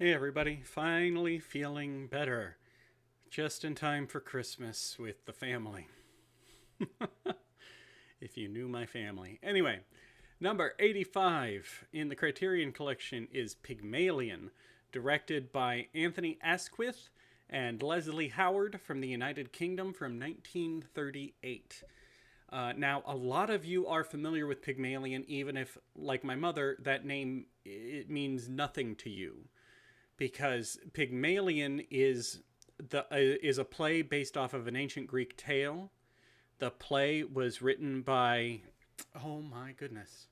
Hey everybody, finally feeling better. Just in time for Christmas with the family. If you knew my family. Anyway, number 85 in the Criterion collection is Pygmalion, directed by Anthony Asquith and Leslie Howard from the United Kingdom from 1938. Now, a lot of you are familiar with Pygmalion, even if, like my mother, that name it means nothing to you, because Pygmalion is a play based off of an ancient Greek tale. The play was written by, oh my goodness.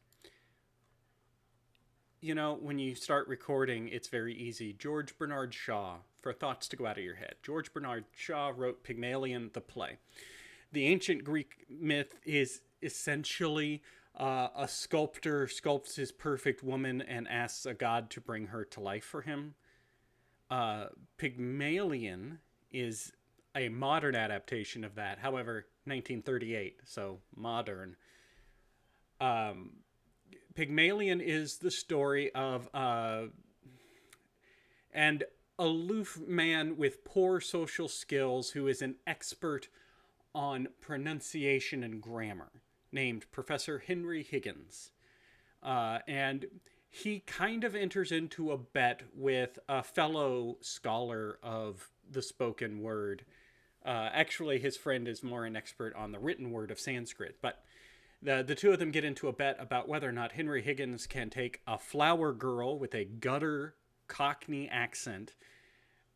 You know, when you start recording, it's very easy. George Bernard Shaw, for thoughts to go out of your head. George Bernard Shaw wrote Pygmalion, the play. The ancient Greek myth is essentially a sculptor sculpts his perfect woman and asks a god to bring her to life for him. Pygmalion is a modern adaptation of that. However, 1938, so modern. Pygmalion is the story of an aloof man with poor social skills who is an expert on pronunciation and grammar, named Professor Henry Higgins. And he kind of enters into a bet with a fellow scholar of the spoken word. Actually, his friend is more an expert on the written word of Sanskrit, but the two of them get into a bet about whether or not Henry Higgins can take a flower girl with a gutter Cockney accent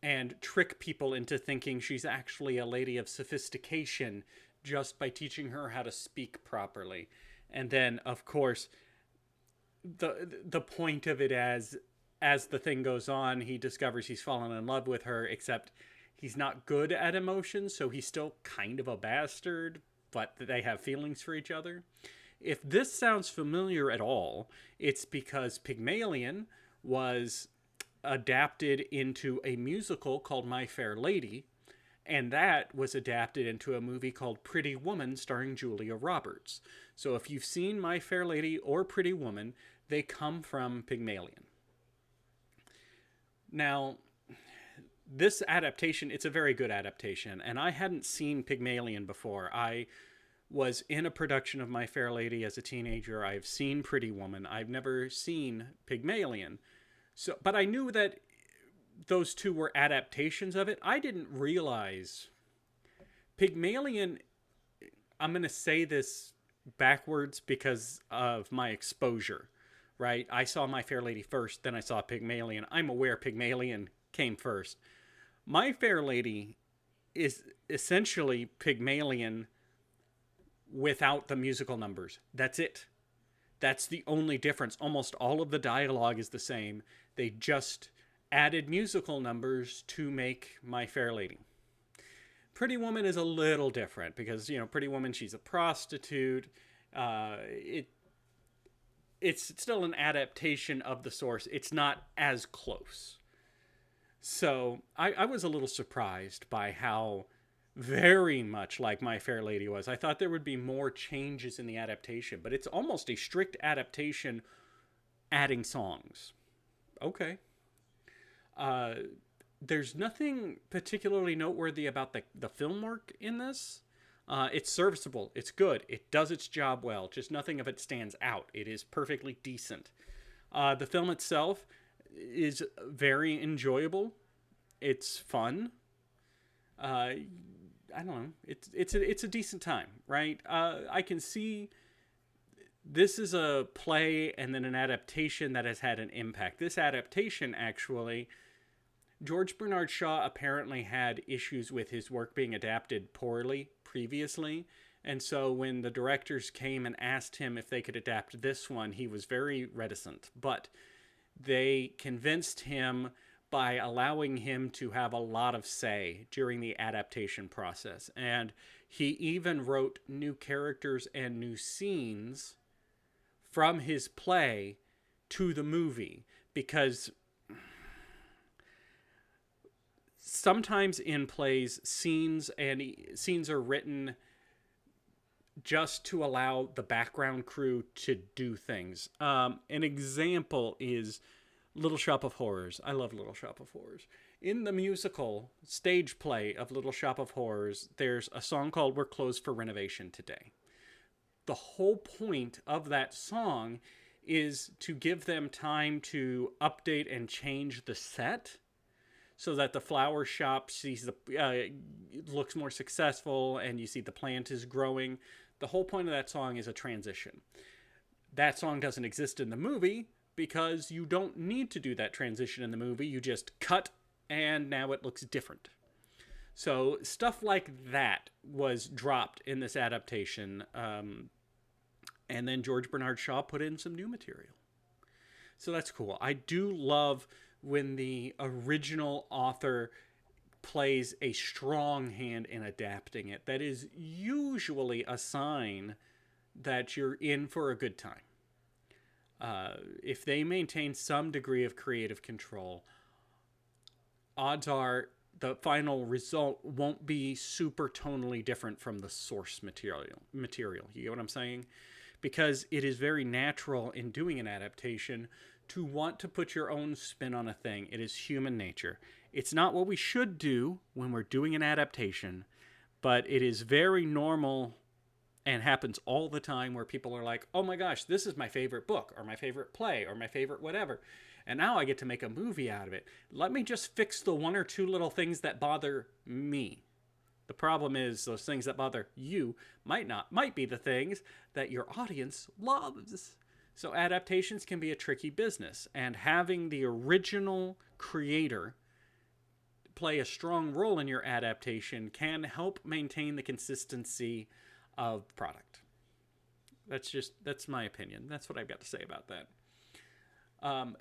and trick people into thinking she's actually a lady of sophistication just by teaching her how to speak properly. And then, of course, the point of it as the thing goes on, he discovers he's fallen in love with her, except he's not good at emotions, so he's still kind of a bastard, but they have feelings for each other. If this sounds familiar at all, it's because Pygmalion was adapted into a musical called My Fair Lady, and that was adapted into a movie called Pretty Woman starring Julia Roberts. So if you've seen My Fair Lady or Pretty Woman, they come from Pygmalion. Now, this adaptation, it's a very good adaptation, and I hadn't seen Pygmalion before. I was in a production of My Fair Lady as a teenager. I've seen Pretty Woman. I've never seen Pygmalion. So, but I knew that those two were adaptations of it. I didn't realize Pygmalion. I'm going to say this backwards because of my exposure, right? I saw My Fair Lady first, then I saw Pygmalion. I'm aware Pygmalion came first. My Fair Lady is essentially Pygmalion without the musical numbers. That's it. That's the only difference. Almost all of the dialogue is the same. They just added musical numbers to make My Fair Lady. Pretty Woman is a little different because, you know, Pretty Woman, she's a prostitute. It's still an adaptation of the source. It's not as close. So I was a little surprised by how very much like My Fair Lady was. I thought there would be more changes in the adaptation, but it's almost a strict adaptation, adding songs. Okay. Uh, there's nothing particularly noteworthy about the film work in this. It's serviceable. It's good. It does its job well. Just nothing of it stands out. It is perfectly decent. The film itself is very enjoyable. It's fun. I don't know. It's a decent time, right? I can see this is a play and then an adaptation that has had an impact. This adaptation actually, George Bernard Shaw apparently had issues with his work being adapted poorly previously. And so when the directors came and asked him if they could adapt this one, he was very reticent. But they convinced him by allowing him to have a lot of say during the adaptation process. And he even wrote new characters and new scenes from his play to the movie, because sometimes in plays scenes are written just to allow the background crew to do things. An example is Little Shop of Horrors. I love Little Shop of Horrors. In the musical stage play of Little Shop of Horrors, there's a song called We're Closed for Renovation Today. The whole point of that song is to give them time to update and change the set so that the flower shop sees looks more successful and you see the plant is growing. The whole point of that song is a transition. That song doesn't exist in the movie because you don't need to do that transition in the movie. You just cut and now it looks different. So stuff like that was dropped in this adaptation. And then George Bernard Shaw put in some new material. So that's cool. I do love when the original author plays a strong hand in adapting it. That is usually a sign that you're in for a good time. If they maintain some degree of creative control, odds are the final result won't be super tonally different from the source material. You get what I'm saying? Because it is very natural in doing an adaptation to want to put your own spin on a thing. It is human nature. It's not what we should do when we're doing an adaptation, but it is very normal and happens all the time where people are like, oh my gosh, this is my favorite book or my favorite play or my favorite whatever. And now I get to make a movie out of it. Let me just fix the one or two little things that bother me. The problem is those things that bother you might be the things that your audience loves. So adaptations can be a tricky business, and having the original creator play a strong role in your adaptation can help maintain the consistency of the product. That's my opinion. That's what I've got to say about that.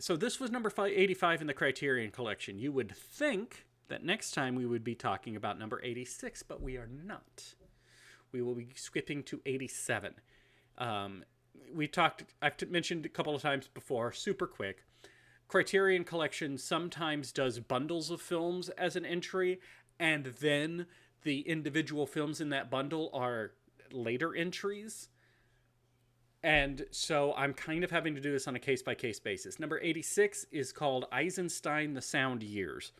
So this was number 85 in the Criterion collection. You would think that next time we would be talking about number 86, but we are not. We will be skipping to 87. I've mentioned a couple of times before, super quick. Criterion Collection sometimes does bundles of films as an entry, and then the individual films in that bundle are later entries. And so I'm kind of having to do this on a case-by-case basis. Number 86 is called Eisenstein: The Sound Years,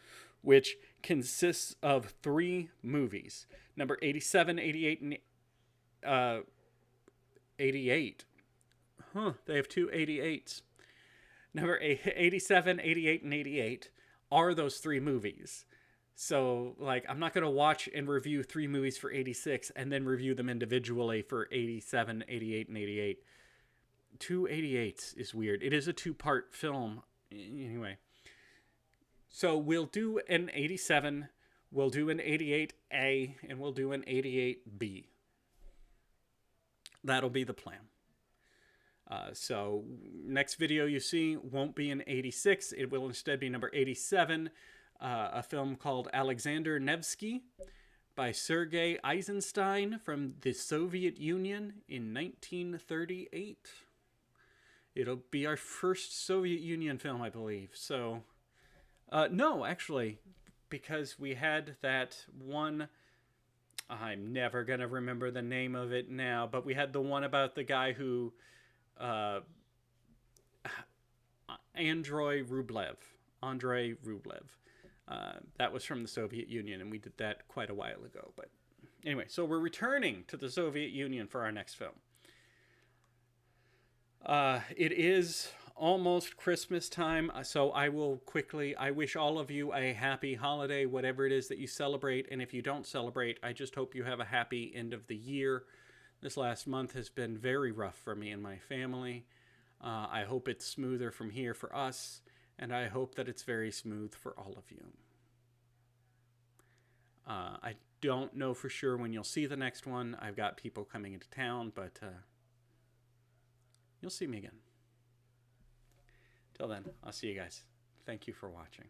which consists of 3 movies. Number 87, 88, and 88. They have 2 88s. Number 87, 88, and 88 are those 3 movies. So, like, I'm not going to watch and review 3 movies for 86 and then review them individually for 87, 88, and 88. 2 88s is weird. It is a 2-part film. Anyway. So we'll do an 87, we'll do an 88A, and we'll do an 88B. That'll be the plan. So next video you see won't be an 86. It will instead be number 87, a film called Alexander Nevsky by Sergei Eisenstein from the Soviet Union in 1938. It'll be our first Soviet Union film, I believe. So, no, actually, because we had that one, I'm never going to remember the name of it now, but we had the one about the guy who, Andrei Rublev. That was from the Soviet Union, and we did that quite a while ago. But anyway, so we're returning to the Soviet Union for our next film. It is almost Christmas time, so I wish all of you a happy holiday, whatever it is that you celebrate. And if you don't celebrate, I just hope you have a happy end of the year. This last month has been very rough for me and my family. I hope it's smoother from here for us, and I hope that it's very smooth for all of you. I don't know for sure when you'll see the next one. I've got people coming into town, but you'll see me again. Till then, I'll see you guys. Thank you for watching.